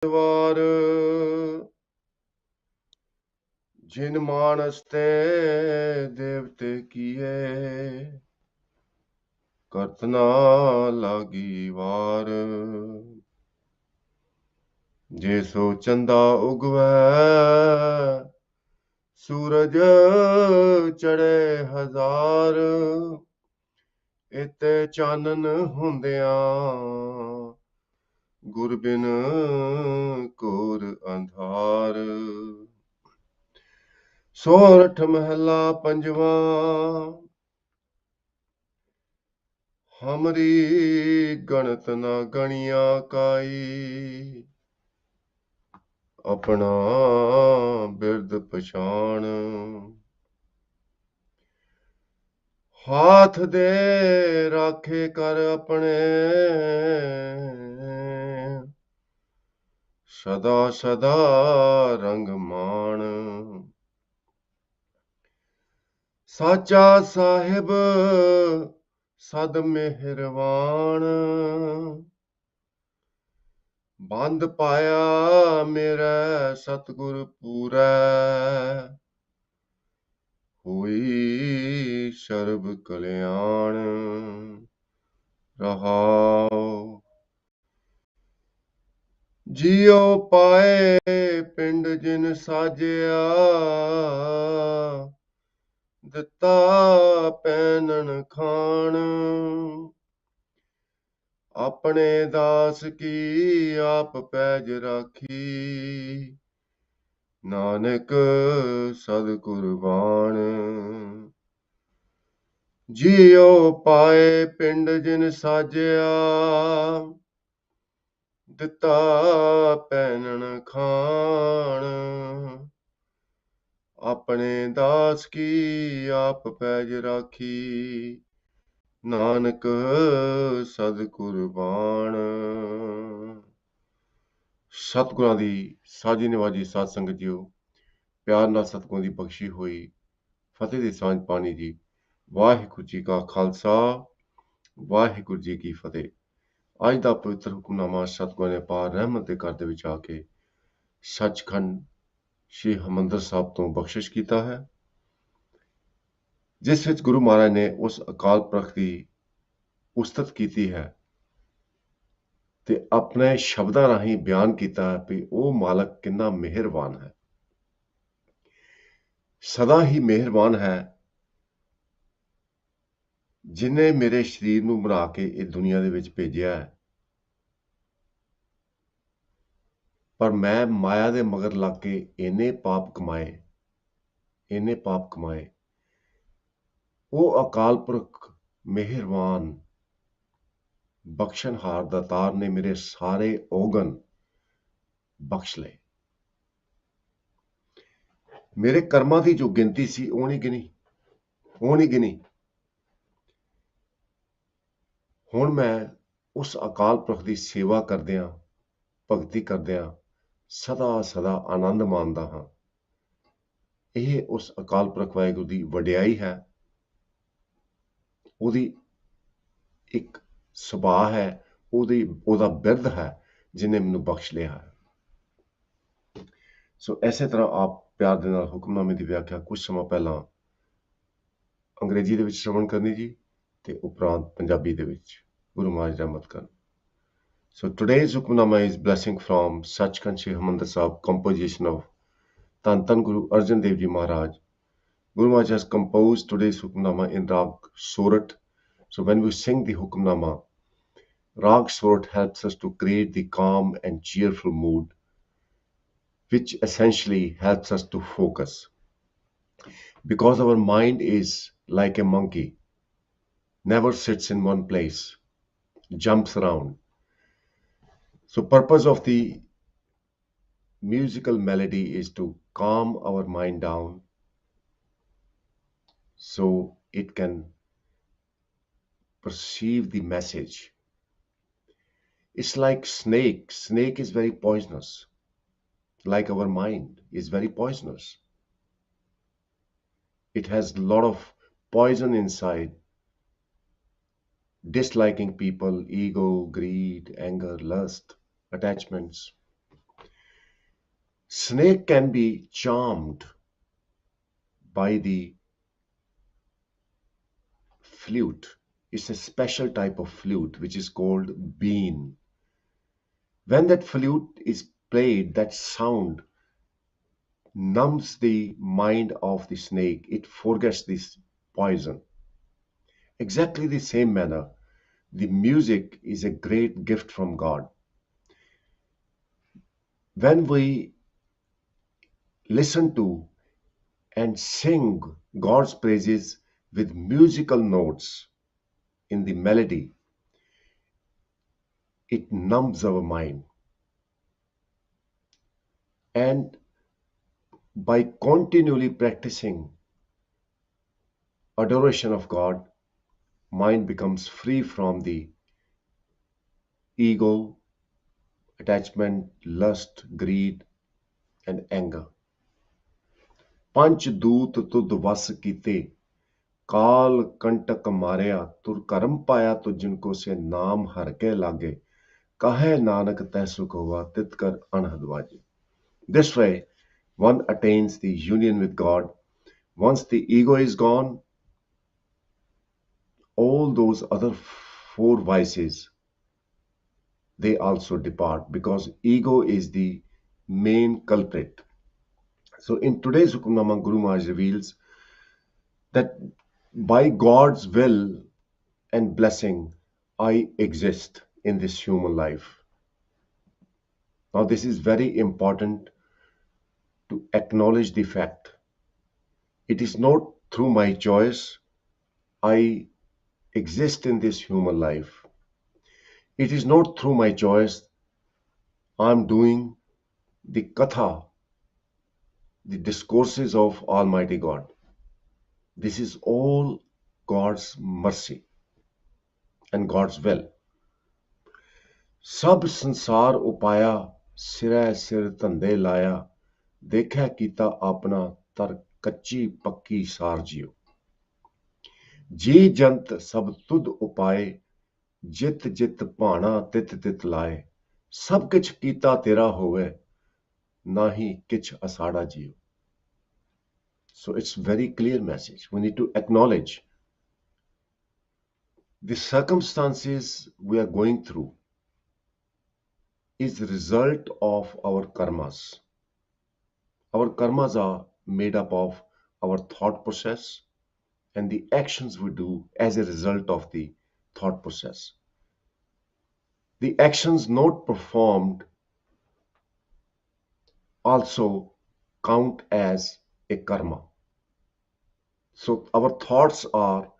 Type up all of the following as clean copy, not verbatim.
ਵਾਰ ਜਿਨ ਮਾਨਸ ਤੇ ਦੇਵਤੇ ਕੀਏ ਕਰਤ ਨਾ ਲਾਗੀ ਵਾਰ ਜੇ ਸੋ ਚੰਦਾ ਉਗਵੈ ਸੂਰਜ ਚੜੇ ਹਜ਼ਾਰ ਇਤੇ ਚਾਨਣ ਹੁੰਦਿਆਂ ਗੁਰ ਬਿਨ ਘੋਰ ਅੰਧਾਰ। ਸੋਰਠ ਮਹਲਾ ਪੰਜਵਾ। ਹਮਰੀ ਗਣਤ ਨਾ ਗਣੀਆਂ ਕਾਈ ਆਪਣਾ ਬਿਰਦ ਪਛਾਣ। ਹਾਥ ਦੇ ਰਾਖੇ ਕਰ ਆਪਣੇ ਸਦਾ ਸਦਾ ਰੰਗ ਮਾਣ। ਸਾਚਾ ਸਾਹਿਬ ਸਦ ਮਿਹਰਵਾਨ ਬੰਦ ਪਾਇਆ ਮੇਰਾ ਸਤਿਗੁਰ ਪੂਰੈ ਹੋਈ ਸਰਬ ਕਲਿਆਣ। ਰਹਾਉ ਜਿਉ ਪਾਏ ਪਿੰਡ ਜਿਨ ਸਾਜਿਆ ਦਿੱਤਾ ਪੈਨਣ ਖਾਣ। ਆਪਣੇ ਦਾਸ ਕੀ ਆਪ ਪੈਜ ਰਾਖੀ ਨਾਨਕ ਸਦ ਕੁਰਬਾਨ। ਜਿਉ ਪਾਏ ਪਿੰਡ ਜਿਨ ਸਾਜਿਆ ਦਿੱਤਾ ਪੈਨਣ ਖਾਣ। ਆਪਣੇ ਦਾਸ ਕੀ ਆਪ ਪੈਜ ਰਾਖੀ ਨਾਨਕ ਸਦ ਕੁਰਬਾਨ। ਸਤਿਗੁਰਾਂ ਦੀ ਸਾਜੀ ਨਿਵਾਜੀ ਸਾਧ ਸੰਗਤ ਜੀਓ, ਪਿਆਰ ਨਾਲ ਸਤਿਗੁਰਾਂ ਦੀ ਬਖਸ਼ੀ ਹੋਈ ਫਤਿਹ ਦੀ ਸਾਂਝ ਪਾਣੀ ਜੀ। ਵਾਹਿਗੁਰੂ ਜੀ ਕਾ ਖਾਲਸਾ, ਵਾਹਿਗੁਰੂ ਜੀ ਕੀ ਫਤਿਹ। ਅੱਜ ਦਾ ਪਵਿੱਤਰ ਹੁਕਮਨਾਮਾ ਸਤਿਗੁਰਾਂ ਨੇ ਅਪਾਰ ਰਹਿਮਤ ਦੇ ਘਰ ਦੇ ਵਿੱਚ ਆ ਕੇ ਸੱਚਖੰਡ ਸ਼੍ਰੀ ਹਰਿਮੰਦਰ ਸਾਹਿਬ ਤੋਂ ਬਖਸ਼ਿਸ਼ ਕੀਤਾ ਹੈ, ਜਿਸ ਵਿੱਚ ਗੁਰੂ ਮਹਾਰਾਜ ਨੇ ਉਸ ਅਕਾਲ ਪੁਰਖ ਦੀ ਉਸਤਤ ਕੀਤੀ ਹੈ ਤੇ ਆਪਣੇ ਸ਼ਬਦਾਂ ਰਾਹੀਂ ਬਿਆਨ ਕੀਤਾ ਹੈ ਵੀ ਉਹ ਮਾਲਕ ਕਿੰਨਾ ਮਿਹਰਬਾਨ ਹੈ, ਸਦਾ ਹੀ ਮਿਹਰਬਾਨ ਹੈ, ਜਿਨੇ ਮੇਰੇ ਸਰੀਰ ਨੂੰ ਬਣਾ ਕੇ ਇਹ ਦੁਨੀਆ ਦੇ ਵਿੱਚ ਭੇਜਿਆ ਹੈ। ਪਰ ਮੈਂ ਮਾਇਆ ਦੇ ਮਗਰ ਲੱਗ ਕੇ ਇੰਨੇ ਪਾਪ ਕਮਾਏ। ਉਹ ਅਕਾਲ ਪੁਰਖ ਮਿਹਰਬਾਨ ਬਖਸ਼ਣਹਾਰ ਦਾਤਾਰ ਨੇ ਮੇਰੇ ਸਾਰੇ ਔਗਣ ਬਖਸ਼ ਲਏ। ਮੇਰੇ ਕਰਮਾਂ ਦੀ ਜੋ ਗਿਣਤੀ ਸੀ ਉਹ ਨਹੀਂ ਗਿਣੀ। ਹੁਣ ਮੈਂ ਉਸ ਅਕਾਲ ਪੁਰਖ ਦੀ ਸੇਵਾ ਕਰਦਿਆਂ, ਭਗਤੀ ਕਰਦਿਆਂ ਸਦਾ ਸਦਾ ਆਨੰਦ ਮਾਣਦਾ ਹਾਂ। ਇਹ ਉਸ ਅਕਾਲ ਪੁਰਖ ਵਾਹਿਗੁਰੂ ਦੀ ਵਡਿਆਈ ਹੈ, ਉਹਦੀ ਇੱਕ ਸੁਭਾਅ ਹੈ, ਉਹਦਾ ਬਿਰਧ ਹੈ ਜਿਹਨੇ ਮੈਨੂੰ ਬਖਸ਼ ਲਿਆ ਹੈ। ਸੋ ਇਸੇ ਤਰ੍ਹਾਂ ਆਪ ਪਿਆਰ ਦੇ ਨਾਲ ਹੁਕਮਨਾਮੇ ਦੀ ਵਿਆਖਿਆ ਕੁਝ ਸਮਾਂ ਪਹਿਲਾਂ ਅੰਗਰੇਜ਼ੀ ਦੇ ਵਿੱਚ ਸ਼ਰਵਣ ਕਰਨੀ ਜੀ, ਤੇ ਉਪਰੰਤ ਪੰਜਾਬੀ ਦੇ ਵਿੱਚ। ਗੁਰੂ ਮਹਾਰਾਜ ਰਹਿਮਤ ਕਰਨ। So today's Hukmnama is blessing from Sachkhand Shri Harmandir Sahib, composition of Tan Tan Guru Arjan Dev Ji Maharaj. Guru Maharaj has composed today's Hukmnama in Rag Sorat. So when we sing the Hukmnama, Rag Sorat helps us to create the calm and cheerful mood, which essentially helps us to focus. Because our mind is like a monkey, never sits in one place, jumps around. So purpose of the musical melody is to calm our mind down so it can perceive the message. It's like snake. Snake is very poisonous, like our mind is very poisonous. It has a lot of poison inside, disliking people, ego, greed, anger, lust, attachments. Snake can be charmed by the flute. It's a special type of flute which is called bean. When that flute is played, that sound numbs the mind of the snake. It forgets this poison. Exactly the same manner, the music is a great gift from God. When we listen to and sing God's praises with musical notes in the melody, it numbs our mind. And by continually practicing adoration of God, mind becomes free from the ego, attachment, lust, greed, and anger. पंच दूत तुद वस कीते काल कंटक मारया तुर कर्म पाया तो जिनको से नाम हर के लागे कहे नानक तै सुख हुआ तित कर अनहद वाजे. This way, one attains the union with God. Once the ego is gone, all those other four vices, they also depart because ego is the main culprit. So in today's Hukamnama, Guru Maharaj reveals that by God's will and blessing, I exist in this human life. Now, this is very important to acknowledge the fact. It is not through my choice I exist in this human life. It is not through my choice I am doing the katha, the discourses of Almighty God. This is all God's mercy and God's will. सब संसार उपाया सिरै सिर धंधे लाया देखै कीता अपना तर कच्ची पक्की सार जियो जी जंत सब तुद उपाए जित जित भाना तित तित लाए सब किछ कीता तेरा होवे नाही किछ असाड़ा जियो. So it's very clear message. We need to acknowledge the circumstances we are going through is the result of our karmas. Our karmas are made up of our thought process and the actions we do as a result of the thought process. The actions not performed also count as a karma. So our thoughts are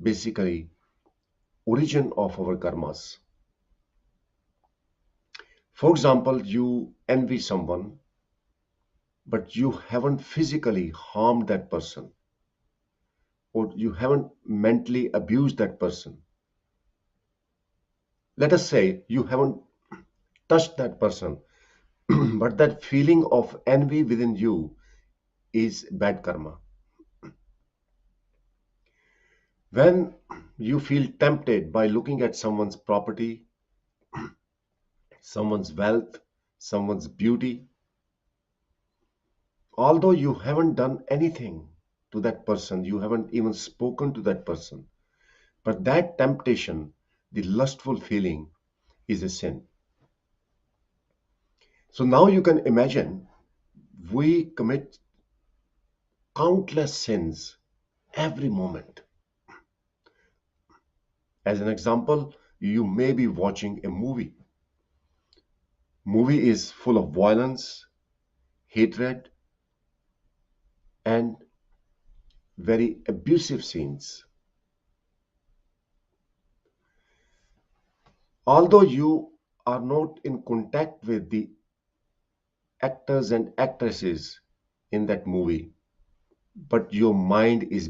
basically origin of our karmas. For example, you envy someone, but you haven't physically harmed that person, or you haven't mentally abused that person. Let us say you haven't touched that person, but that feeling of envy within you is bad karma. When you feel tempted by looking at someone's property, someone's wealth, someone's beauty, although you haven't done anything to that person, you haven't even spoken to that person, but that temptation, the lustful feeling, is a sin. So now you can imagine we commit countless sins every moment. As an example, you may be watching a movie. Movie is full of violence, hatred, and very abusive scenes. Although you are not in contact with the actors and actresses in that movie, but your mind is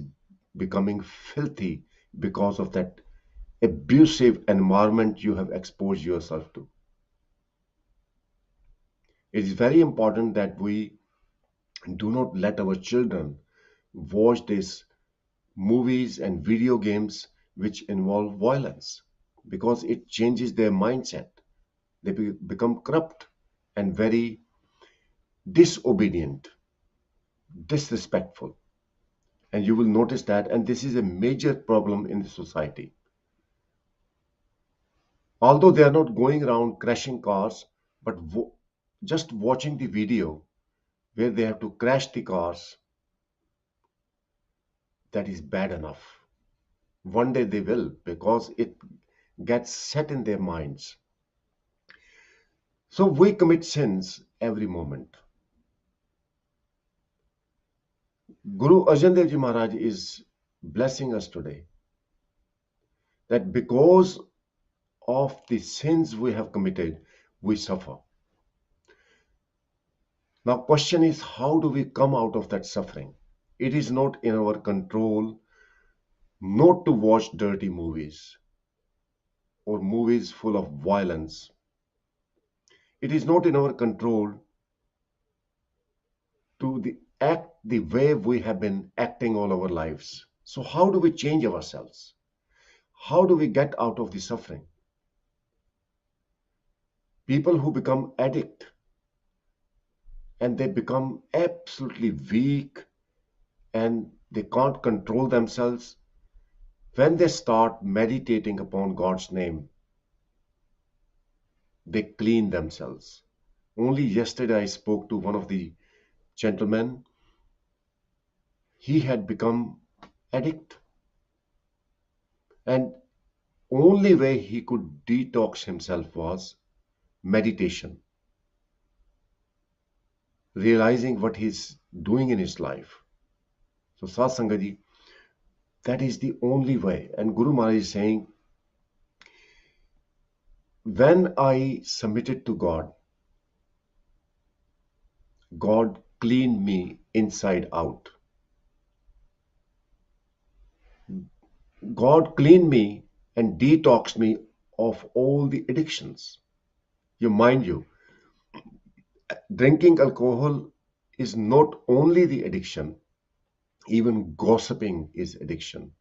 becoming filthy because of that abusive environment you have exposed yourself to. It is very important that we do not let our children watch these movies and video games which involve violence because it changes their mindset. They become corrupt and very disobedient, disrespectful. And you will notice that, and this is a major problem in the society. Although they are not going around crashing cars, but just watching the video where they have to crash the cars, that is bad enough. One day they will, because it gets set in their minds. So we commit sins every moment. Guru Arjan Dev Ji Maharaj is blessing us today that because of the sins we have committed, we suffer. Now, question is, how do we come out of that suffering? It is not in our control not to watch dirty movies or movies full of violence. It is not in our control to act the way we have been acting all our lives. So how do we change ourselves? How do we get out of the suffering? People who become addict and they become absolutely weak and they can't control themselves, when they start meditating upon God's name, they clean themselves. Only yesterday I spoke to one of the gentlemen. He had become addict, and only way he could detox himself was meditation, realizing what he's doing in his life. So Satsangaji, that is the only way. And Guru Maharaj is saying, when I submitted to God, God cleaned me inside out. God cleaned me and detoxed me of all the addictions. You mind you, drinking alcohol is not only the addiction, even gossiping is addiction.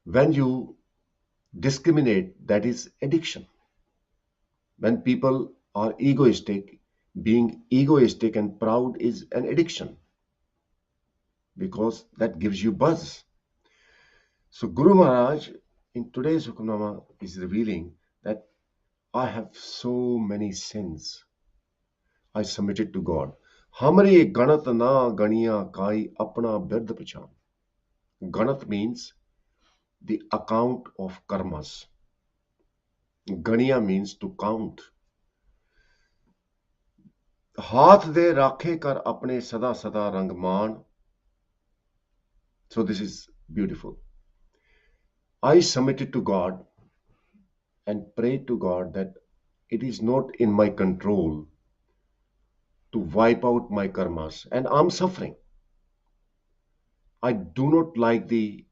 When you discriminate, that is addiction. When people are egoistic, being egoistic and proud is an addiction because that gives you buzz. So Guru Maharaj in today's Hukamnama is revealing that I have so many sins. I submitted to God. Hamare ganat na ganiya kai apna bird pachan. Ganat means the account of karmas. Ganiya means to count. हाथ दे राखे कर अपने सदा सदा रंगमान. So this is beautiful. I submitted to God and prayed to God that it is not in my control to wipe out my karmas, and I'm suffering. I do not like the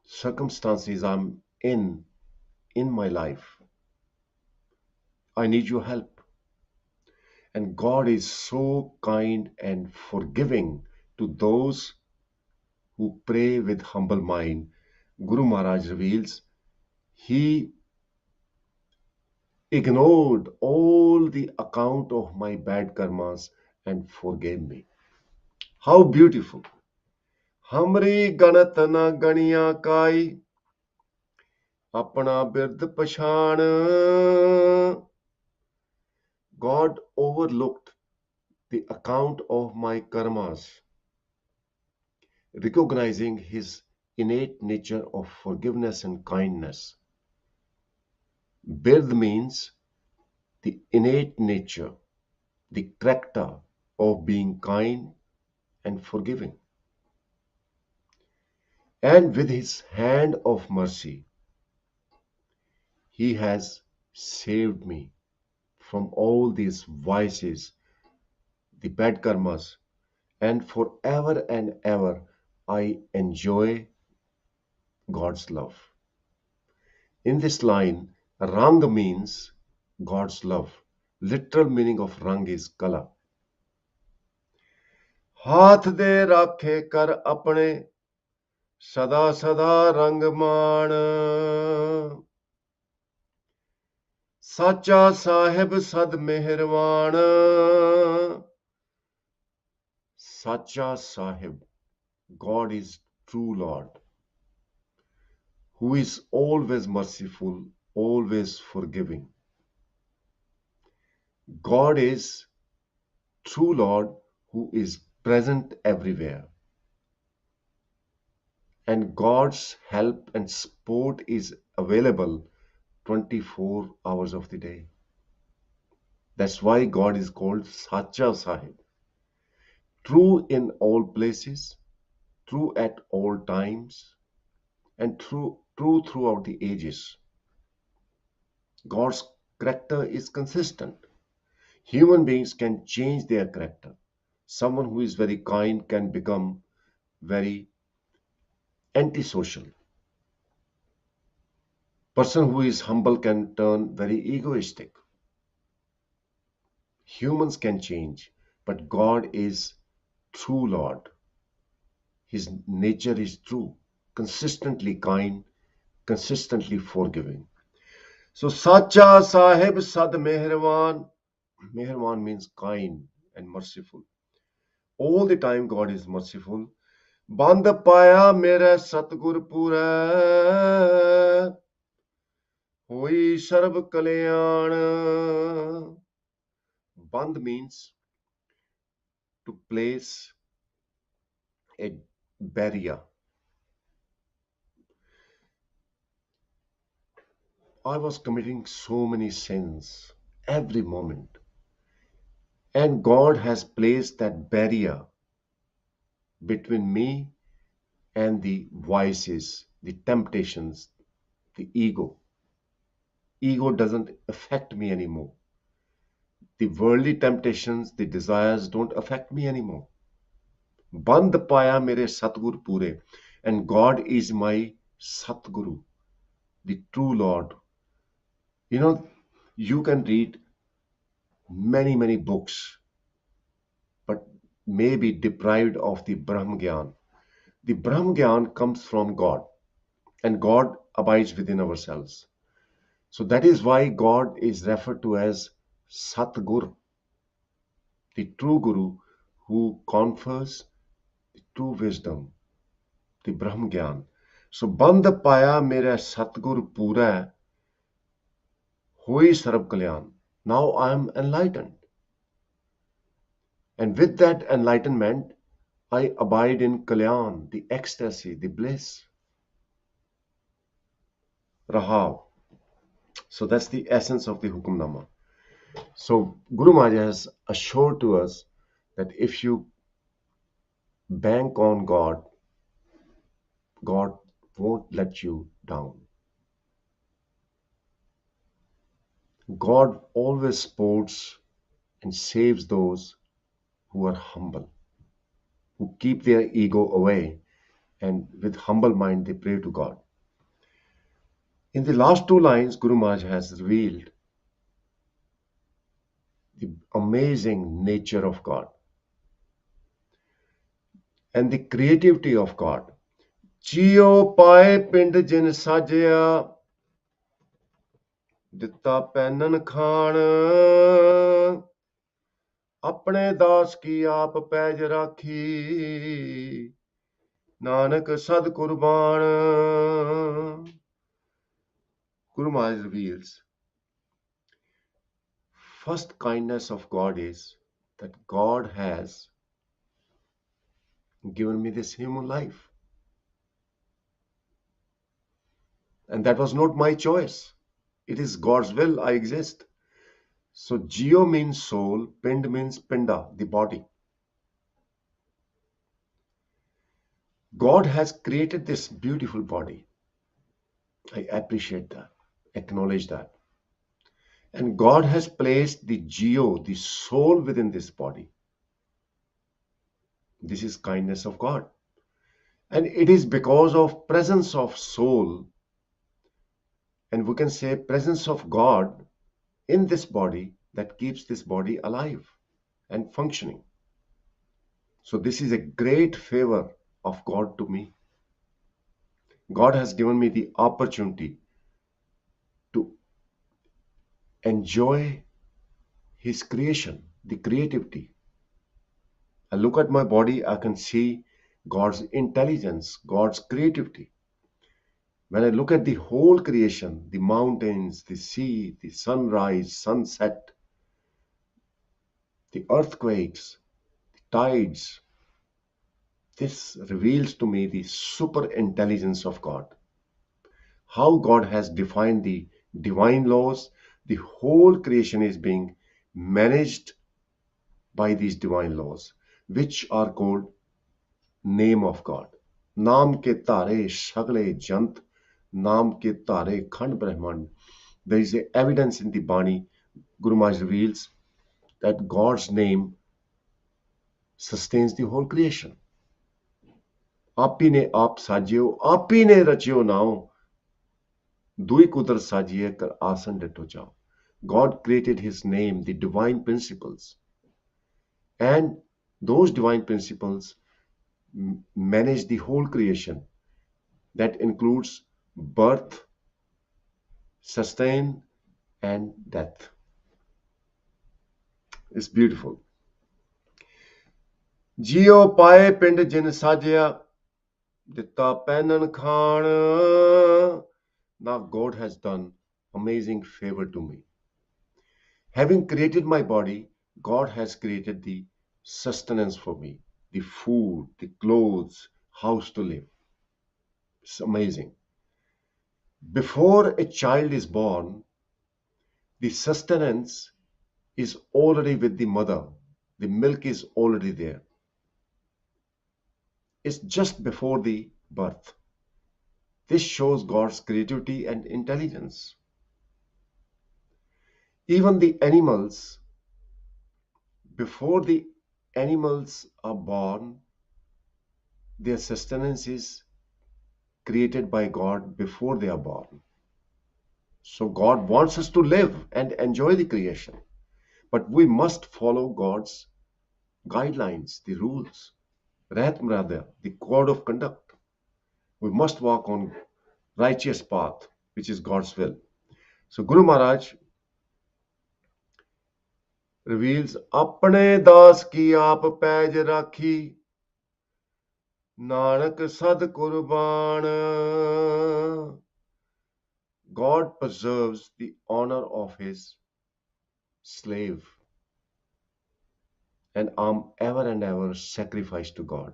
circumstances I'm in my life. I need your help. And God is so kind and forgiving to those who pray with humble mind. Guru Maharaj reveals he ignored all the account of my bad karmas and forgave me. How beautiful. Hamri ganat na ganiya kai apna bird pashan. God overlooked the account of my karmas, recognizing his innate nature of forgiveness and kindness. Bird means the innate nature, the character of being kind and forgiving. And with his hand of mercy, he has saved me from all these vices, the bad karmas, and forever and ever I enjoy God's love. In this line, Rang means God's love. Literal meaning of Rang is color. हाथ दे राखे कर अपने सदा सदा रंग मान. साचा साहिब सद मेहरबान, साचा Sahib, God is true Lord, who is always merciful, always forgiving. God is true Lord who is present everywhere. And God's help and support is available 24 hours of the day. That's why God is called Sacha Sahib. True in all places, true at all times, and true throughout the ages. God's character is consistent. Human beings can change their character. Someone who is very kind can become very antisocial. Person who is humble can turn very egoistic. Humans can change, but God is true Lord. His nature is true, consistently kind, consistently forgiving. So Sacha Sahib Sad Meherwan. Meherwan means kind and merciful. All the time God is merciful. Band paya mere Satgur pura, hoi sarv kalyan. Band means to place a barrier. I was committing so many sins every moment, and God has placed that barrier between me and the vices, the temptations, the ego. Ego doesn't affect me anymore. The worldly temptations, the desires don't affect me anymore. Band paya mere Satgur pure, and God is my Satguru, the true Lord. You know, you can read many books, but may be deprived of the Brahm Gyan. The Brahm Gyan comes from God, and God abides within ourselves. So that is why God is referred to as Satgur, the true Guru who confers the true wisdom, the Brahm Gyan. So Band Paya Mera Satgur Pura Hui Sarab Kalyan. Now I am enlightened. And with that enlightenment, I abide in Kalyan, the ecstasy, the bliss. Rahav. So that's the essence of the Hukamnama. So Guru Maharaj has assured to us that if you bank on God, God won't let you down. God always supports and saves those who are humble, who keep their ego away, and with humble mind they pray to God. In the last two lines, Guru Maharaj has revealed the amazing nature of God and the creativity of God. Jio pae pind jin sajya, ਦਿੱਤਾ ਪੈਨਨ ਖਾਣ, ਆਪਣੇ ਦਾਸ ਕੀ ਆਪ ਪੈਜ ਰਾਖੀ, ਨਾਨਕ ਸਦ ਕੁਰਬਾਨ. Guru Maharaj reveals first kindness of God is that God has given me this human life, and that was not my choice. It is God's will I exist. So Jio means soul, Pind means Pinda, the body. God has created this beautiful body. I appreciate that, acknowledge that. And God has placed the Jio, the soul within this body. This is kindness of God. And it is because of presence of soul, and we can say presence of God in this body, that keeps this body alive and functioning. So this is a great favor of God to me. God has given me the opportunity to enjoy his creation, the creativity. I look at my body, I can see God's intelligence, God's creativity. When I look at the whole creation, the mountains, the sea, the sunrise, sunset, the earthquakes, the tides, this reveals to me the super intelligence of God. How God has defined the divine laws, the whole creation is being managed by these divine laws, which are called name of God. नाम के तारे सगले जंत, नाम के तारे खंड ब्रह्मांड. There is a evidence in the Bani. Guru Maharaj reveals that God's name sustains the whole creation. आपी ने आप साजियो, आपी ने रचियो नाओ, दुई कुदरत साजिए कर आसन डिठो जाओ. God created his name, the divine principles. And those divine principles manage the whole creation. That includes birth, sustain, and death. It's beautiful. जियो पाए पिंड जिन साजिया, दिता पैनन Khan. Now God has done amazing favor to me. Having created my body, God has created the sustenance for me, the food, the clothes, house to live. It's amazing. Before a child is born, the sustenance is already with the mother. The milk is already there. It's just before the birth. This shows God's creativity and intelligence. Even the animals, before the animals are born, their sustenance is created by God before they are born. So God wants us to live and enjoy the creation. But we must follow God's guidelines, the rules, Rahat Murada, the code of conduct. We must walk on righteous path, which is God's will. So Guru Maharaj reveals, Apne das ki aap paij rakhi, Nanak sad kurban. God preserves the honor of his slave, and I'm ever and ever sacrificed to God.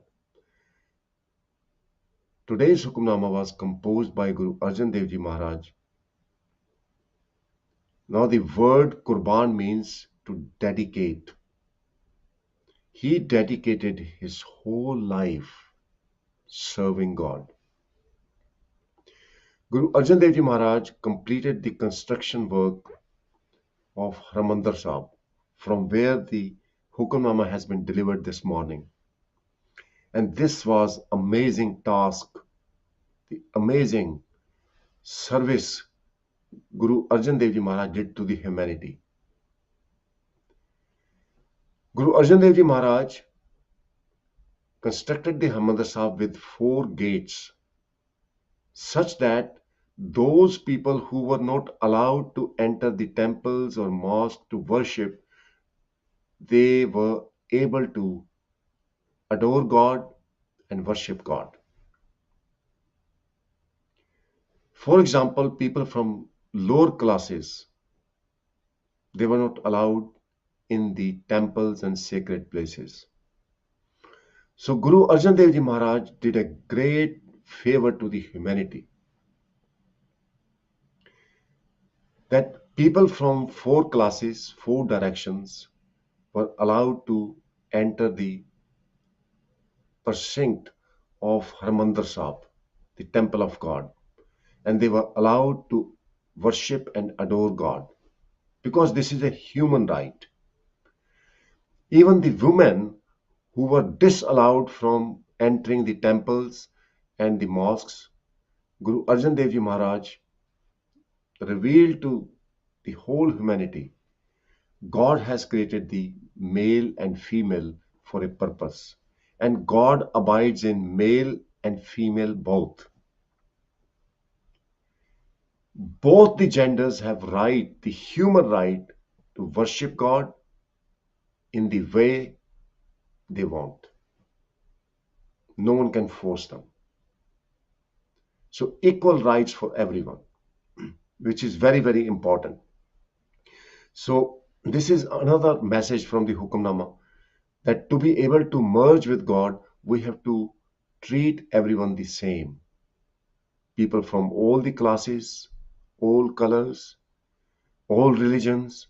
Today's Hukamnama was composed by Guru Arjan Dev Ji Maharaj. Now the word Qurban means to dedicate. He dedicated his whole life serving God. Guru Arjan Dev Ji Maharaj completed the construction work of Harmandir Sahib, from where the Hukamnama has been delivered this morning. And this was amazing task, the amazing service Guru Arjan Dev Ji Maharaj did to the humanity. Guru Arjan Dev Ji Maharaj constructed the Harmandir Sahib with 4 gates, such that those people who were not allowed to enter the temples or mosques to worship, they were able to adore God and worship God. For example, people from lower classes, they were not allowed in the temples and sacred places. So Guru Arjan Dev Ji Maharaj did a great favor to the humanity, that people from 4 classes, 4 directions were allowed to enter the precinct of Harmandir Sahib, the temple of God, and they were allowed to worship and adore God, because this is a human right. Even the women who were disallowed from entering the temples and the mosques, Guru Arjan Dev Ji Maharaj revealed to the whole humanity, God has created the male and female for a purpose, and God abides in male and female both. Both the genders have right, the human right, to worship God in the way they want. No one can force them. So equal rights for everyone, which is very, very important. So this is another message from the Hukamnama, that to be able to merge with God, we have to treat everyone the same. People from all the classes, all colors, all religions,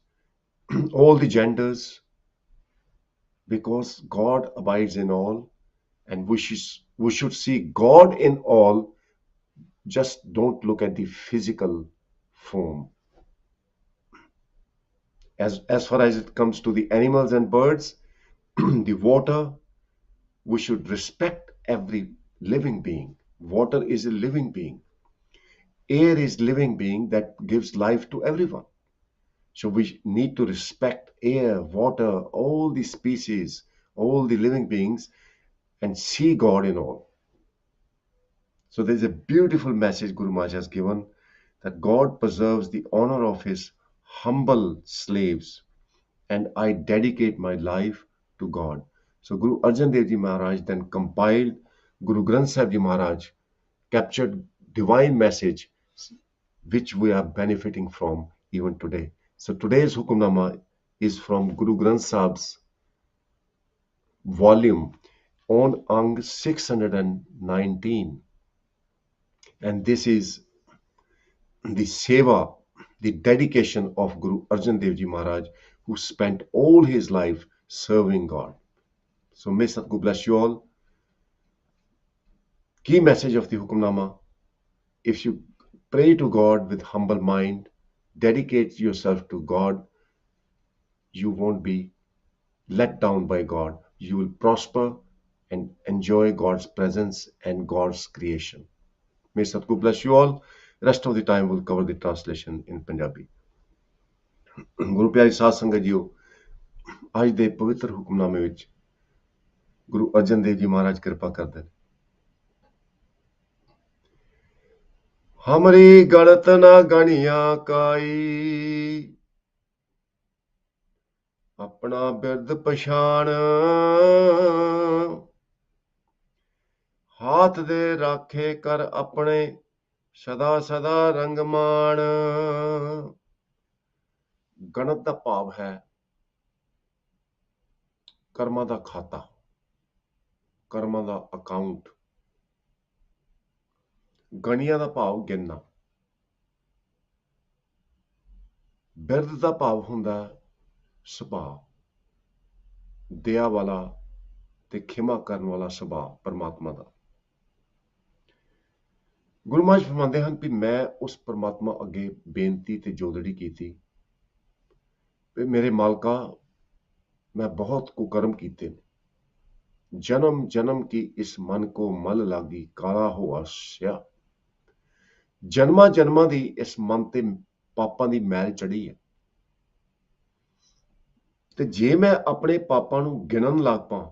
all the genders, because God abides in all, and we should see God in all. Just don't look at the physical form. As far as it comes to the animals and birds, the water, we should respect every living being. Water is a living being. Air is living being that gives life to everyone. So we need to respect air, water, all the species, all the living beings, and see God in all. So there's a beautiful message Guru Maharaj has given, that God preserves the honor of his humble slaves, and I dedicate my life to God. So Guru Arjan Dev Ji Maharaj then compiled Guru Granth Sahib Ji Maharaj, captured divine message which we are benefiting from even today. So today's Hukamnama is from Guru Granth Sahib's volume on Ang 619, and this is the seva, the dedication of Guru Arjan Dev Ji Maharaj, who spent all his life serving God. So may Satguru bless you all. Key message of the Hukamnama: if you pray to God with humble mind, dedicate yourself to God, you won't be let down by God. You will prosper and enjoy God's presence and God's creation. May Satguru bless you all. Rest of the time we'll cover the translation in Punjabi. ਗੁਰੂ ਪਿਆਰੀ ਸਾਧ ਸੰਗਤ JIO, ਅੱਜ ਦੇ ਪਵਿੱਤਰ ਹੁਕਮਨਾਮੇ ਵਿੱਚ ਗੁਰੂ ਅਰਜਨ ਦੇਵ ਜੀ ਮਹਾਰਾਜ ਕਿਰਪਾ ਕਰਦੇ ਨੇ। ਹਮਰੀ ਗਣਤ ਨਾ ਗਣੀਆਂ ਕਾਈ, ਆਪਣਾ ਬਿਰਦ ਪਛਾਣ, ਹਾਥ ਦੇ ਰਾਖੇ ਕਰ ਆਪਣੇ, ਸਦਾ ਸਦਾ ਰੰਗ ਮਾਣ। ਗਣਤ ਦਾ ਭਾਵ ਹੈ ਕਰਮਾਂ ਦਾ ਖਾਤਾ, ਕਰਮਾਂ ਦਾ ਅਕਾਊਂਟ। ਗਣੀਆਂ ਦਾ ਭਾਵ ਗਿਣਨਾ। ਬਿਰਦ ਦਾ ਭਾਵ ਹੁੰਦਾ ਸੁਭਾਅ, ਦਇਆ ਵਾਲਾ ਤੇ ਖਿਮਾ ਕਰਨ ਵਾਲਾ ਸੁਭਾਅ ਪਰਮਾਤਮਾ ਦਾ। ਗੁਰੂ ਮਹਾਰਾਜ ਫਰਮਾਉਂਦੇ ਹਨ ਕਿ ਮੈਂ ਉਸ ਪਰਮਾਤਮਾ ਅੱਗੇ ਬੇਨਤੀ ਤੇ ਜੋਦੜੀ ਕੀਤੀ, ਮੇਰੇ ਮਾਲਕਾ, ਮੈਂ ਬਹੁਤ ਕੁਕਰਮ ਕੀਤੇ ਨੇ। ਜਨਮ ਜਨਮ ਕੀ ਇਸ ਮਨ ਕੋ ਮਲ ਲਾਗੀ, ਕਾਲਾ ਹੋਆ ਸਿਆ। ਜਨਮਾਂ ਜਨਮਾਂ ਦੀ ਇਸ ਮਨ ਤੇ ਪਾਪਾਂ ਦੀ ਮੈਲ ਚੜੀ ਹੈ, ਤੇ ਜੇ ਮੈਂ ਆਪਣੇ ਪਾਪਾਂ ਨੂੰ ਗਿਣਨ ਲੱਗ ਪਾਂ,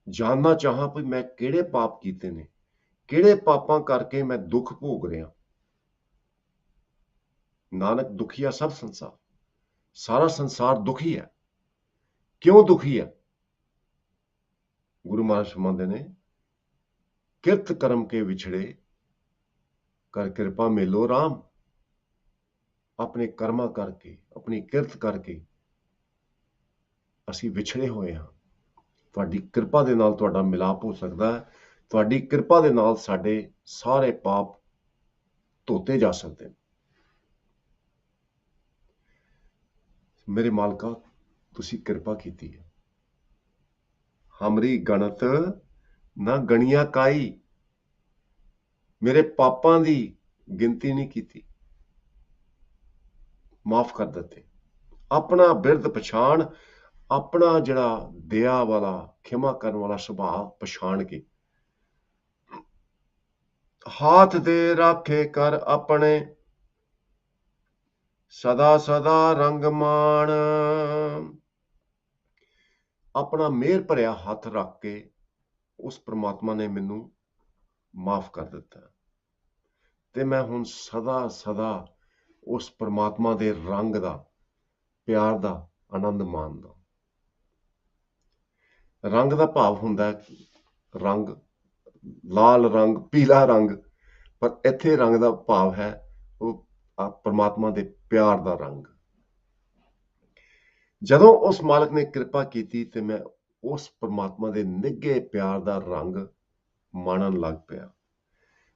ਜਾਣਨਾ ਚਾਹਾਂ ਵੀ ਮੈਂ ਕਿਹੜੇ ਪਾਪ ਕੀਤੇ ਨੇ, ਕਿਹੜੇ ਪਾਪਾਂ ਕਰਕੇ ਮੈਂ ਦੁੱਖ ਭੋਗ ਰਿਹਾ। ਨਾਨਕ ਦੁਖੀਆ ਸਭ ਸੰਸਾਰ, ਸਾਰਾ ਸੰਸਾਰ ਦੁਖੀ ਹੈ। ਕਿਉਂ ਦੁਖੀ ਹੈ? ਗੁਰੂ ਮਹਾਰਾਜ ਫਰਮਾਉਂਦੇ ਨੇ, ਕਿਰਤ ਕਰਮ ਕੇ ਵਿਛੜੇ, ਕਰ ਕਿਰਪਾ ਮੇਲੋ ਰਾਮ। ਆਪਣੇ ਕਰਮਾਂ ਕਰਕੇ, ਆਪਣੀ ਕਿਰਤ ਕਰਕੇ ਅਸੀਂ ਵਿਛੜੇ ਹੋਏ ਹਾਂ। ਤੁਹਾਡੀ ਕਿਰਪਾ ਦੇ ਨਾਲ ਤੁਹਾਡਾ ਮਿਲਾਪ ਹੋ ਸਕਦਾ ਹੈ। ਤੁਹਾਡੀ ਕਿਰਪਾ ਦੇ ਨਾਲ ਸਾਡੇ ਸਾਰੇ ਪਾਪ ਧੋਤੇ ਜਾ ਸਕਦੇ ਨੇ। ਮੇਰੇ ਮਾਲਕਾ, ਤੁਸੀਂ ਕਿਰਪਾ ਕੀਤੀ ਹੈ। ਹਮਰੀ ਗਣਤ ਨਾ ਗਣੀਆਂ ਕਾਈ, ਮੇਰੇ ਪਾਪਾਂ ਦੀ ਗਿਣਤੀ ਨਹੀਂ ਕੀਤੀ, ਮਾਫ ਕਰ ਦਿੱਤੇ। ਆਪਣਾ ਬਿਰਦ ਪਛਾਣ, ਆਪਣਾ ਜਿਹੜਾ ਦਇਆ ਵਾਲਾ ਖਿਮਾ ਕਰਨ ਵਾਲਾ ਸੁਭਾਅ ਪਛਾਣ ਕੇ, ਹਾਥ ਦੇ ਰਾਖੇ ਕਰ ਆਪਣੇ, ਸਦਾ ਸਦਾ ਰੰਗ ਮਾਣ। ਆਪਣਾ ਮਿਹਰ ਭਰਿਆ ਹੱਥ ਰੱਖ ਕੇ ਉਸ ਪ੍ਰਮਾਤਮਾ ਨੇ ਮੈਨੂੰ ਮਾਫ ਕਰ ਦਿੱਤਾ, ਤੇ ਮੈਂ ਹੁਣ ਸਦਾ ਸਦਾ ਉਸ ਪਰਮਾਤਮਾ ਦੇ ਰੰਗ ਦਾ, ਪਿਆਰ ਦਾ ਆਨੰਦ ਮਾਣਦਾ। ਰੰਗ ਦਾ ਭਾਵ ਹੁੰਦਾ ਰੰਗ, ਲਾਲ ਰੰਗ, ਪੀਲਾ ਰੰਗ, ਪਰ ਇੱਥੇ ਰੰਗ ਦਾ ਭਾਵ ਹੈ ਉਹ ਪਰਮਾਤਮਾ ਦੇ ਪਿਆਰ ਦਾ ਰੰਗ। ਜਦੋਂ ਉਸ ਮਾਲਕ ਨੇ ਕਿਰਪਾ ਕੀਤੀ ਤੇ ਮੈਂ ਉਸ ਪਰਮਾਤਮਾ ਦੇ ਨਿੱਘੇ ਪਿਆਰ ਦਾ ਰੰਗ ਮਾਣਨ ਲੱਗ ਪਿਆ,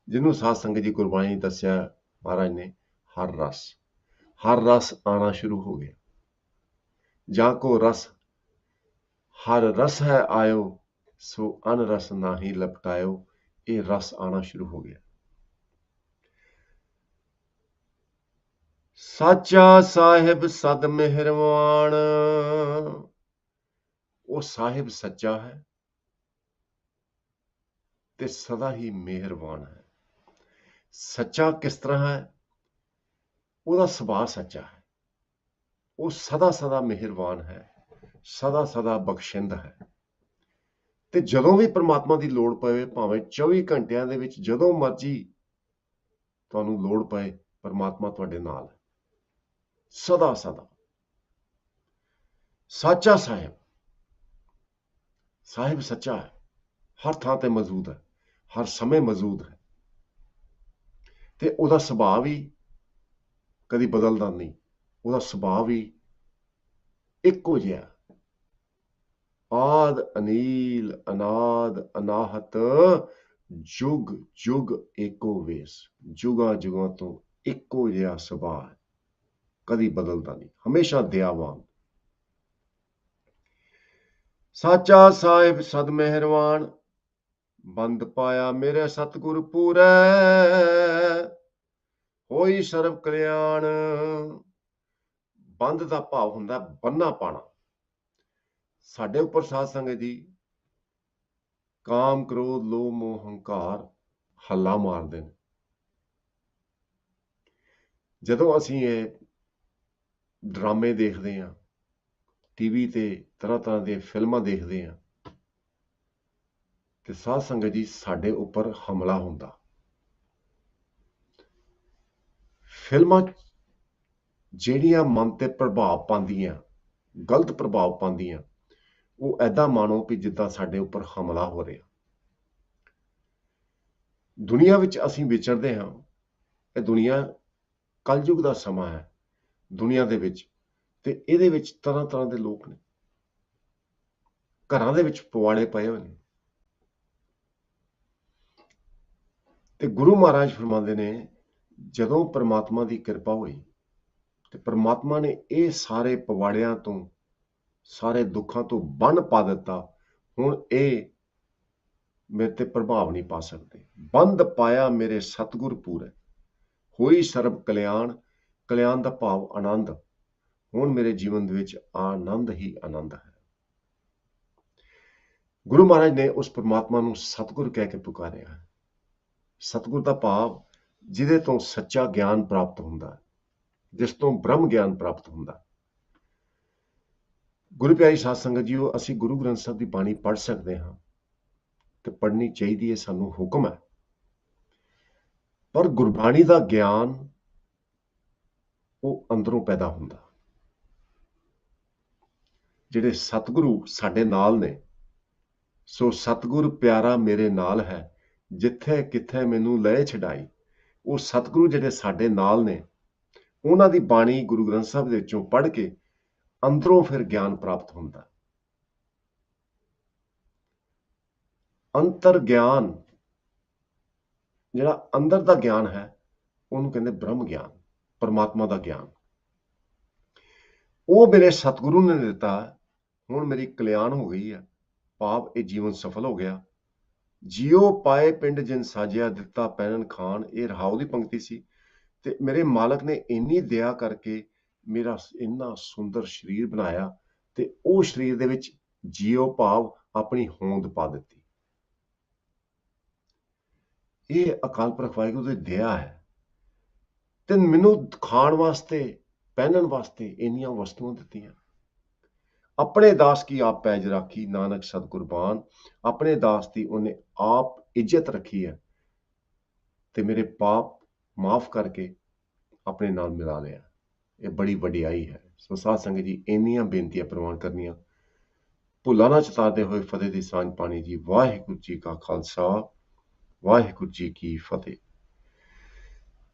ਜਿਹਨੂੰ ਸਾਧ ਸੰਗਤ ਜੀ ਗੁਰਬਾਣੀ ਦੱਸਿਆ ਮਹਾਰਾਜ ਨੇ, ਹਰ ਰਸ ਆਣਾ ਸ਼ੁਰੂ ਹੋ ਗਿਆ। ਜਾਂ ਕੋ ਰਸ ਹਰ ਰਸ ਹੈ ਆਇਓ, ਸੋ ਅਨ ਰਸ ਨਾਹੀ ਲਪਟਾਇਓ। ਇਹ ਰਸ ਆਣਾ ਸ਼ੁਰੂ ਹੋ ਗਿਆ। ਸਾਚਾ ਸਾਹਿਬ ਸਦ ਮਿਹਰਵਾਨ, ਉਹ ਸਾਹਿਬ ਸੱਚਾ ਹੈ ਤੇ ਸਦਾ ਹੀ ਮਿਹਰਬਾਨ ਹੈ। ਸੱਚਾ ਕਿਸ ਤਰ੍ਹਾਂ ਹੈ? ਉਹਦਾ ਸੁਭਾਅ ਸੱਚਾ ਹੈ, ਉਹ ਸਦਾ ਸਦਾ ਮਿਹਰਬਾਨ ਹੈ, ਸਦਾ ਸਦਾ ਬਖਸ਼ਿੰਦ ਹੈ। ਤੇ ਜਦੋਂ ਵੀ ਪ੍ਰਮਾਤਮਾ ਦੀ ਲੋੜ ਪਵੇ, ਭਾਵੇਂ 24 ਘੰਟਿਆਂ ਦੇ ਵਿੱਚ ਜਦੋਂ ਮਰਜ਼ੀ ਤੁਹਾਨੂੰ ਲੋੜ ਪਏ, ਪ੍ਰਮਾਤਮਾ ਤੁਹਾਡੇ ਨਾਲ ਹੈ, ਸਦਾ ਸਦਾ। ਸਾਚਾ ਸਾਹਿਬ ਸੱਚਾ ਹੈ, ਹਰ ਥਾਂ ਤੇ ਮੌਜੂਦ ਹੈ, ਹਰ ਸਮੇਂ ਮੌਜੂਦ ਹੈ, ਤੇ ਉਹਦਾ ਸੁਭਾਅ ਵੀ ਕਦੀ ਬਦਲਦਾ ਨਹੀਂ। ਉਹਦਾ ਸੁਭਾਅ ਵੀ ਇੱਕੋ ਜਿਹਾ, ਆਦ ਅਨੀਲ ਅਨਾਦ ਅਨਾਹਤ, ਜੁਗ ਜੁਗ ਏਕੋ ਵੇਸ। ਜੁਗਾਂ ਜੁਗਾਂ ਤੋਂ ਇੱਕੋ ਜਿਹਾ ਸੁਭਾਅ ਹੈ, ਕਦੀ ਬਦਲਦਾ ਨਹੀਂ, ਹਮੇਸ਼ਾ ਦਇਆਵਾਨ। ਸਾਚਾ ਸਾਹਿਬ ਸਦ ਮਿਹਰਵਾਨ, ਬੰਦ ਪਾਇਆ ਮੇਰੇ ਸਤਿਗੁਰ ਪੂਰੈ, ਹੋਈ ਸਰਬ ਕਲਿਆਣ। ਬੰਦ ਦਾ ਭਾਵ ਹੁੰਦਾ ਬੰਨਾ ਪਾਣਾ। ਸਾਡੇ ਉੱਪਰ ਸਾਧ ਸੰਗਤ ਜੀ ਕਾਮ, ਕ੍ਰੋਧ, ਲੋਭ, ਮੋਹ, ਹੰਕਾਰ ਹੱਲਾ ਮਾਰਦੇ ਨੇ। ਜਦੋਂ ਅਸੀਂ ਇਹ ਡਰਾਮੇ ਦੇਖਦੇ ਹਾਂ, ਟੀਵੀ ਤੇ ਤਰ੍ਹਾਂ ਤਰ੍ਹਾਂ ਦੀਆਂ ਫਿਲਮਾਂ ਦੇਖਦੇ ਹਾਂ, ਤੇ ਸਾਧ ਸੰਗਤ ਜੀ ਸਾਡੇ ਉੱਪਰ ਹਮਲਾ ਹੁੰਦਾ। ਫਿਲਮਾਂ ਜਿਹੜੀਆਂ ਮਨ ਤੇ ਪ੍ਰਭਾਵ ਪਾਉਂਦੀਆਂ, ਗਲਤ ਪ੍ਰਭਾਵ ਪਾਉਂਦੀਆਂ, ਉਹ ਐਦਾਂ ਮਾਣੋ ਕਿ ਜਿੱਦਾਂ ਸਾਡੇ ਉੱਪਰ ਹਮਲਾ ਹੋ ਰਿਹਾ। ਦੁਨੀਆ ਵਿੱਚ ਅਸੀਂ ਵਿਚਰਦੇ ਹਾਂ, ਇਹ ਦੁਨੀਆ ਕਲਯੁਗ ਦਾ ਸਮਾਂ ਹੈ। ਦੁਨੀਆ ਦੇ ਵਿੱਚ ਤੇ ਇਹਦੇ ਵਿੱਚ ਤਰ੍ਹਾਂ ਤਰ੍ਹਾਂ ਦੇ ਲੋਕ ਨੇ, ਘਰਾਂ ਦੇ ਵਿੱਚ ਪਵਾੜੇ ਪਏ ਹੋਏ ਨੇ। ਤੇ ਗੁਰੂ ਮਹਾਰਾਜ ਫਰਮਾਉਂਦੇ ਨੇ, ਜਦੋਂ ਪ੍ਰਮਾਤਮਾ ਦੀ ਕਿਰਪਾ ਹੋਈ ਤੇ ਪ੍ਰਮਾਤਮਾ ਨੇ ਇਹ ਸਾਰੇ ਪਵਾੜਿਆਂ ਤੋਂ, ਸਾਰੇ ਦੁੱਖਾਂ ਤੋਂ ਬੰਨ ਪਾ ਦਿੱਤਾ। ਹੁਣ ਇਹ ਮੇਰੇ ਤੇ ਪ੍ਰਭਾਵ ਨਹੀਂ ਪਾ ਸਕਦੇ। ਬੰਦ ਪਾਇਆ ਮੇਰੇ ਸਤਿਗੁਰ ਪੂਰੈ, ਹੋਈ ਸਰਬ ਕਲਿਆਣ। ਕਲਿਆਣ ਦਾ ਭਾਵ ਆਨੰਦ। ਹੁਣ ਮੇਰੇ ਜੀਵਨ ਦੇ ਵਿੱਚ ਆਨੰਦ ਹੀ ਆਨੰਦ ਹੈ। ਗੁਰੂ ਮਹਾਰਾਜ ਨੇ ਉਸ ਪ੍ਰਮਾਤਮਾ ਨੂੰ ਸਤਿਗੁਰ ਕਹਿ ਕੇ ਪੁਕਾਰਿਆ ਹੈ। ਸਤਿਗੁਰ ਦਾ ਭਾਵ ਜਿਹਦੇ ਤੋਂ ਸੱਚਾ ਗਿਆਨ ਪ੍ਰਾਪਤ ਹੁੰਦਾ, ਜਿਸ ਤੋਂ ਬ੍ਰਹਮ ਗਿਆਨ ਪ੍ਰਾਪਤ ਹੁੰਦਾ। ਗੁਰੂ ਪਿਆਰੀ ਸਾਧ ਸੰਗਤ ਜੀਓ, ਅਸੀਂ ਗੁਰੂ ਗ੍ਰੰਥ ਸਾਹਿਬ ਦੀ ਬਾਣੀ ਪੜ੍ਹ ਸਕਦੇ ਹਾਂ ਤੇ ਪੜ੍ਹਨੀ ਚਾਹੀਦੀ ਹੈ, ਸਾਨੂੰ ਹੁਕਮ ਹੈ। ਪਰ ਗੁਰਬਾਣੀ ਦਾ ਗਿਆਨ ਉਹ ਅੰਦਰੋਂ ਪੈਦਾ ਹੁੰਦਾ। ਜਿਹੜੇ ਸਤਿਗੁਰੂ ਸਾਡੇ ਨਾਲ ਨੇ, ਸੋ ਸਤਿਗੁਰ ਪਿਆਰਾ ਮੇਰੇ ਨਾਲ ਹੈ, ਜਿੱਥੇ ਕਿੱਥੇ ਮੈਨੂੰ ਲਏ ਛਡਾਈ। ਉਹ ਸਤਿਗੁਰੂ ਜਿਹੜੇ ਸਾਡੇ ਨਾਲ ਨੇ, ਉਹਨਾਂ ਦੀ ਬਾਣੀ ਗੁਰੂ ਗ੍ਰੰਥ ਸਾਹਿਬ ਦੇ ਵਿੱਚੋਂ ਪੜ੍ਹ ਕੇ ਅੰਦਰੋਂ ਫਿਰ ਗਿਆਨ ਪ੍ਰਾਪਤ ਹੁੰਦਾ। ਅੰਤਰ ਗਿਆਨ, ਜਿਹੜਾ ਅੰਦਰ ਦਾ ਗਿਆਨ ਹੈ, ਉਹਨੂੰ ਕਹਿੰਦੇ ਬ੍ਰਹਮ ਗਿਆਨ, ਪਰਮਾਤਮਾ ਦਾ ਗਿਆਨ। ਉਹ ਮੇਰੇ ਸਤਿਗੁਰੂ ਨੇ ਦਿੱਤਾ। ਹੁਣ ਮੇਰੀ ਕਲਿਆਣ ਹੋ ਗਈ ਹੈ, ਭਾਵ ਇਹ ਜੀਵਨ ਸਫਲ ਹੋ ਗਿਆ। ਜਿਉ ਪਾਏ ਪਿੰਡ ਜਿਨ ਸਾਜਿਆ, ਦਿੱਤਾ ਪਹਿਨਣ ਖਾਣ। ਇਹ ਰਹਾਉ ਦੀ ਪੰਕਤੀ ਸੀ। ਤੇ ਮੇਰੇ ਮਾਲਕ ਨੇ ਇੰਨੀ ਦਇਆ ਕਰਕੇ ਮੇਰਾ ਇੰਨਾ ਸੁੰਦਰ ਸਰੀਰ ਬਣਾਇਆ, ਤੇ ਉਹ ਸਰੀਰ ਦੇ ਵਿੱਚ ਜਿਉ ਭਾਵ ਆਪਣੀ ਹੋਂਦ ਪਾ ਦਿੱਤੀ। ਇਹ ਅਕਾਲ ਪੁਰਖ ਵਾਹਿਗੁਰੂ ਦੀ ਦਇਆ ਹੈ। ਤੇ ਮੈਨੂੰ ਖਾਣ ਵਾਸਤੇ, ਪਹਿਨਣ ਵਾਸਤੇ ਇੰਨੀਆਂ ਵਸਤੂਆਂ ਦਿੱਤੀਆਂ। ਆਪਣੇ ਦਾਸ ਕੀ ਆਪ ਪੈਜ ਰਾਖੀ, ਨਾਨਕ ਸਤਿਗੁਰਬਾਨ। ਆਪਣੇ ਦਾਸ ਦੀ ਉਹਨੇ ਆਪ ਇੱਜ਼ਤ ਰੱਖੀ ਹੈ, ਤੇ ਮੇਰੇ ਪਾਪ ਮਾਫ ਕਰਕੇ ਆਪਣੇ ਨਾਲ ਮਿਲਾ ਲਿਆ। ਇਹ ਬੜੀ ਵਡਿਆਈ ਹੈ। ਸੋ ਸਾਧ ਸੰਗਤ ਜੀ, ਇੰਨੀਆਂ ਬੇਨਤੀਆਂ ਪ੍ਰਵਾਨ ਕਰਨੀਆਂ, ਭੁੱਲਾਂ ਨਾ ਚਤਾਰਦੇ ਹੋਏ ਫਤਿਹ ਦੀ ਸਾਂਝ ਪਾਣੀ ਜੀ। ਵਾਹਿਗੁਰੂ ਜੀ ਕਾ ਖਾਲਸਾ, ਵਾਹਿਗੁਰੂ ਜੀ ਕੀ ਫਤਿਹ।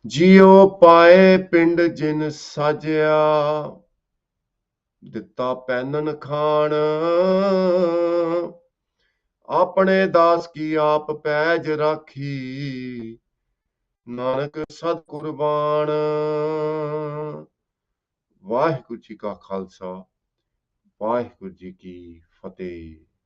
ਜਿਉ ਪਾਏ ਪਿੰਡ ਜਿਨ ਸਾਜਿਆ, ਦਿੱਤਾ ਪੈਨਨ ਖਾਣ, ਆਪਣੇ ਦਾਸ ਕੀ ਆਪ ਪੈਜ ਰਾਖੀ, ਨਾਨਕ ਸਦ ਕੁਰਬਾਨ। ਵਾਹਿਗੁਰੂ ਜੀ ਕਾ ਖਾਲਸਾ, ਵਾਹਿਗੁਰੂ ਜੀ ਕੀ ਫਤਿਹ।